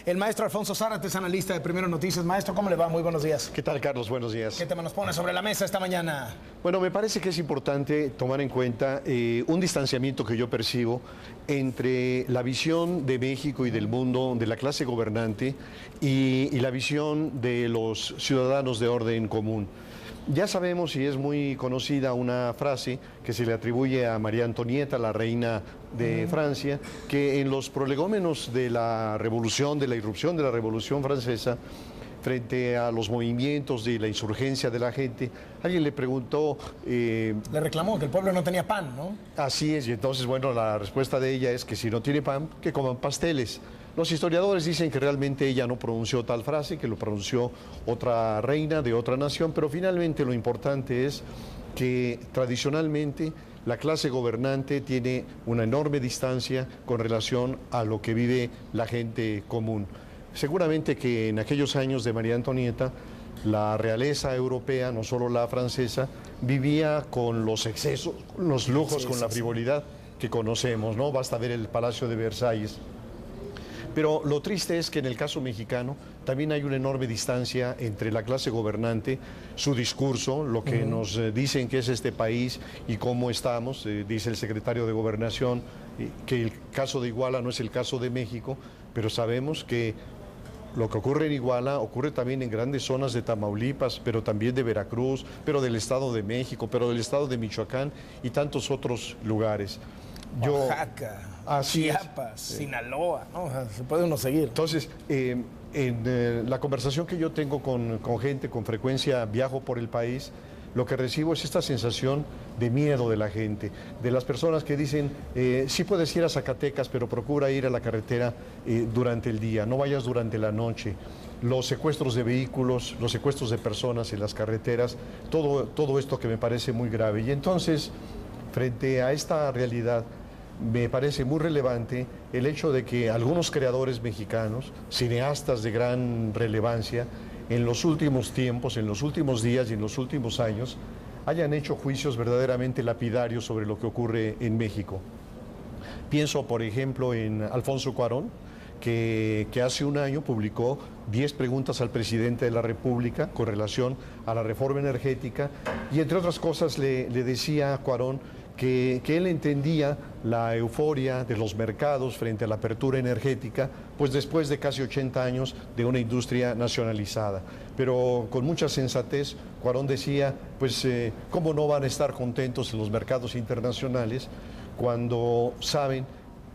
El maestro Alfonso Zárate es analista de Primero Noticias. Maestro, ¿cómo le va? Muy buenos días. ¿Qué tal, Carlos? Buenos días. ¿Qué tema nos pone sobre la mesa esta mañana? Bueno, me parece que es importante tomar en cuenta un distanciamiento que yo percibo entre la visión de México y del mundo de la clase gobernante y la visión de los ciudadanos de orden común. Ya sabemos, y es muy conocida una frase que se le atribuye a María Antonieta, la reina de Francia, que en los prolegómenos de la revolución, de la irrupción de la Revolución Francesa, frente a los movimientos de la insurgencia de la gente, alguien le preguntó... Le reclamó que el pueblo no tenía pan, ¿no? Así es, y entonces, bueno, la respuesta de ella es que si no tiene pan, que coman pasteles. Los historiadores dicen que realmente ella no pronunció tal frase, que lo pronunció otra reina de otra nación, pero finalmente lo importante es que tradicionalmente la clase gobernante tiene una enorme distancia con relación a lo que vive la gente común. Seguramente que en aquellos años de María Antonieta, la realeza europea, no solo la francesa, vivía con los excesos, con los lujos, con la frivolidad que conocemos, ¿no? Basta ver el Palacio de Versalles. Pero lo triste es que en el caso mexicano también hay una enorme distancia entre la clase gobernante, su discurso, lo que nos dicen que es este país y cómo estamos, dice el secretario de Gobernación, que el caso de Iguala no es el caso de México, pero sabemos que lo que ocurre en Iguala ocurre también en grandes zonas de Tamaulipas, pero también de Veracruz, pero del Estado de México, pero del Estado de Michoacán y tantos otros lugares. Oaxaca, Chiapas, Sinaloa, ¿no? O sea, se puede uno seguir. Entonces, la conversación que yo tengo con gente, con frecuencia viajo por el país, lo que recibo es esta sensación de miedo de la gente, de las personas que dicen, sí puedes ir a Zacatecas, pero procura ir a la carretera durante el día, no vayas durante la noche. Los secuestros de vehículos, los secuestros de personas en las carreteras, todo esto que me parece muy grave. Y entonces, frente a esta realidad, me parece muy relevante el hecho de que algunos creadores mexicanos, cineastas de gran relevancia, en los últimos tiempos, en los últimos días y en los últimos años, hayan hecho juicios verdaderamente lapidarios sobre lo que ocurre en México. Pienso, por ejemplo, en Alfonso Cuarón, que hace un año publicó 10 preguntas al presidente de la República con relación a la reforma energética y, entre otras cosas, le decía a Cuarón que él entendía la euforia de los mercados frente a la apertura energética, pues después de casi 80 años de una industria nacionalizada. Pero con mucha sensatez, Cuarón decía, pues, ¿cómo no van a estar contentos en los mercados internacionales cuando saben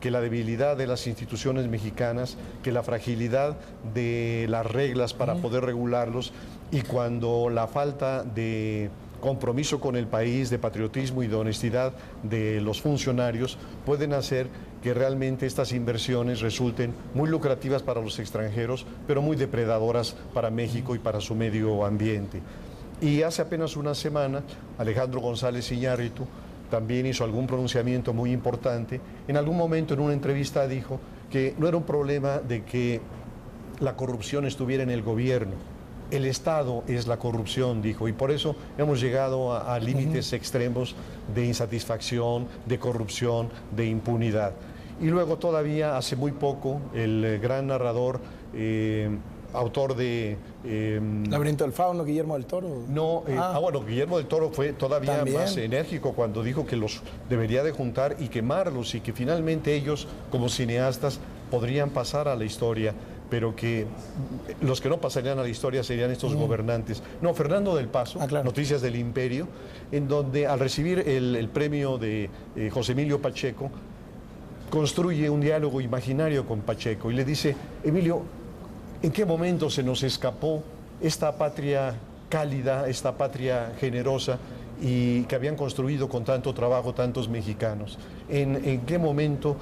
que la debilidad de las instituciones mexicanas, que la fragilidad de las reglas para poder regularlos y cuando la falta de compromiso con el país, de patriotismo y de honestidad de los funcionarios pueden hacer que realmente estas inversiones resulten muy lucrativas para los extranjeros, pero muy depredadoras para México y para su medio ambiente? Y hace apenas una semana, Alejandro González Iñárritu también hizo algún pronunciamiento muy importante. En algún momento en una entrevista dijo que no era un problema de que la corrupción estuviera en el gobierno. El Estado es la corrupción, dijo, y por eso hemos llegado a límites extremos de insatisfacción, de corrupción, de impunidad. Y luego todavía, hace muy poco, el gran narrador, autor de... Laberinto del Fauno, Guillermo del Toro. No, bueno, Guillermo del Toro fue todavía ¿también? Más enérgico cuando dijo que los debería de juntar y quemarlos y que finalmente ellos, como cineastas, podrían pasar a la historia, pero que los que no pasarían a la historia serían estos gobernantes. No, Fernando del Paso, claro. Noticias del Imperio, en donde al recibir el premio de José Emilio Pacheco, construye un diálogo imaginario con Pacheco y le dice, Emilio, ¿en qué momento se nos escapó esta patria cálida, esta patria generosa y que habían construido con tanto trabajo tantos mexicanos? ¿En qué momento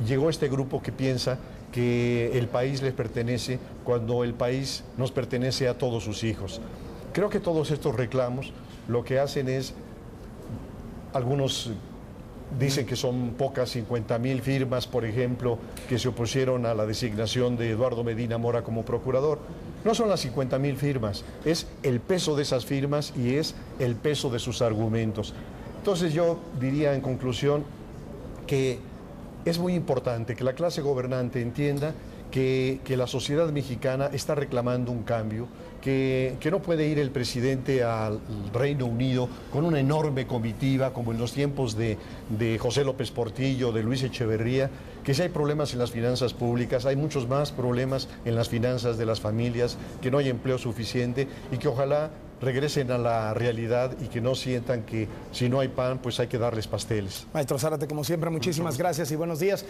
llegó este grupo que piensa que el país les pertenece cuando el país nos pertenece a todos sus hijos? Creo que todos estos reclamos lo que hacen es, algunos dicen que son pocas, 50,000 firmas, por ejemplo, que se opusieron a la designación de Eduardo Medina Mora como procurador. No son las 50,000 firmas, es el peso de esas firmas y es el peso de sus argumentos. Entonces yo diría en conclusión que es muy importante que la clase gobernante entienda que la sociedad mexicana está reclamando un cambio, que no puede ir el presidente al Reino Unido con una enorme comitiva, como en los tiempos de José López Portillo, de Luis Echeverría, que si hay problemas en las finanzas públicas, hay muchos más problemas en las finanzas de las familias, que no hay empleo suficiente y que ojalá regresen a la realidad y que no sientan que si no hay pan, pues hay que darles pasteles. Maestro Zárate, como siempre, muchísimas gracias y buenos días.